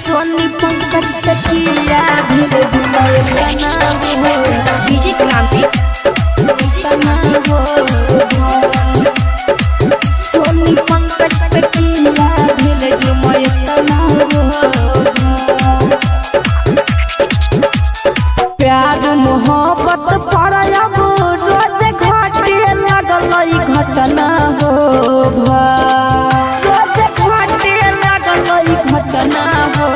सोनी पंकज तकिया भेल जुमाए तना हो डीजे क्रांति तना हो सोनी पंकज तकिया भेल जुमाए तना हो प्यार मोहब्बत पर अब रोज घटे लगल घटना हो रोज घटे लगल घटना हो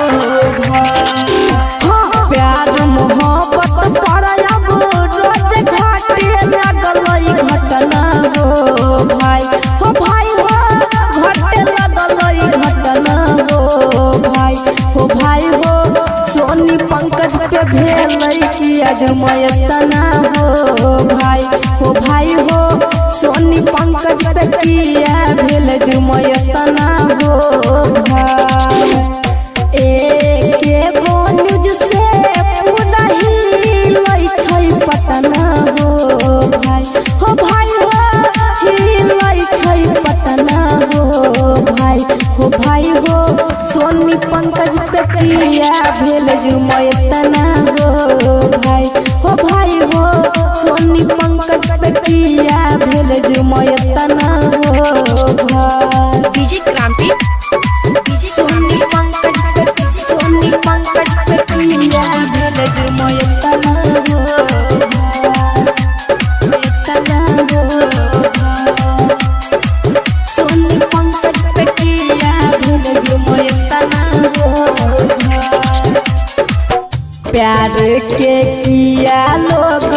प्यार मोहब्बत पर अब रोज घटे लगल घटना हो भाई हो घटे लगल घटना हो भाई हो सोनी पंकज पे भेल अजमय तना हो भाई हो सोनी पंकज पे किया भेल जुमय तना हो भाई एक न्यूज से पूरा ही लै छै पटना हो भाई हो ही लै छै पटना हो भाई हो सोनी पंकज पे किया भेल जुमय तना हो भाई हो सोनी पंकज पे किया भेल जुमय तना हो डीजे क्रांति सोनी पंकज पे किया भेल जुमय तना हो सोनी पंकज पे किया भेल जुमय तना हो प्यार के किया लोग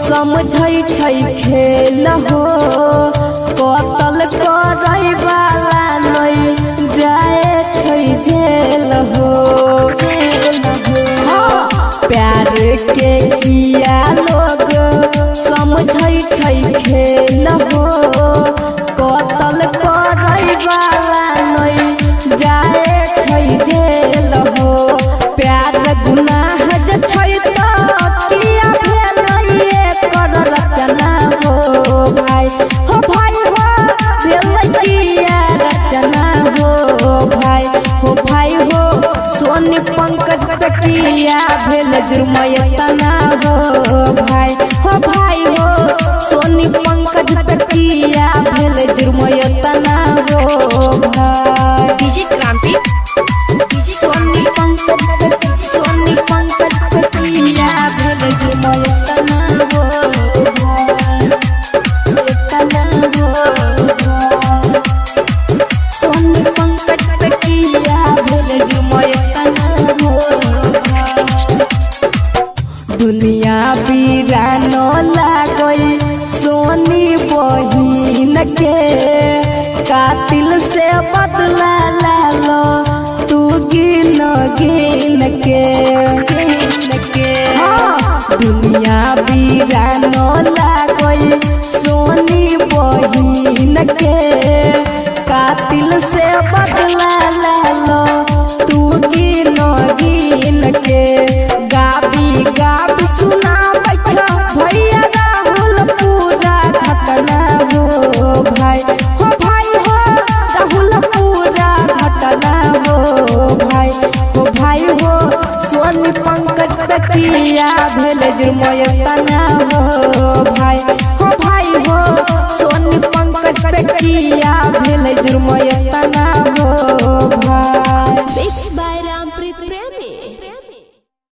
समझै छै खेल हो कतल करै वाला नहीं जाए छै जेल हो प्यार के किया लोग समझै छै खेल हो कतल करै वाला नहीं जाए छै जेल हो प्यार गुनाह जे छै त किया भेल एकर रचना हो भाई हो भेल किया रचना हो भाई हो सोनी पंकज पे किया भेल जुर्मय तना हो भाई हो सोनी पंकज पे किया भेल जुर्मय तना हो भाई डीजे क्रांति सोनी पंकज पे किया भेल जुर्मय तना हो सोनी पंकज पे किया भेल जुर्मय तना हो दुनिया वीरान लागई सोनी बहिन के कातिल से बदला लालो तू गिन के दुनिया वीरान लागई सोनी बहिन के कातिल से बदला लालो तू गिन के गाबी सुना बैठा भैया राहुल पूरा घटना हो भाई हो राहुल पूरा घटना हो भाई हो सोनी पंकज पे किया भेल जुर्मय तना हो भाई हो सोनी पंकज पे किया भेल जुर्मय तना हो भाई मिक्स बाय रामप्रीत प्रेमी।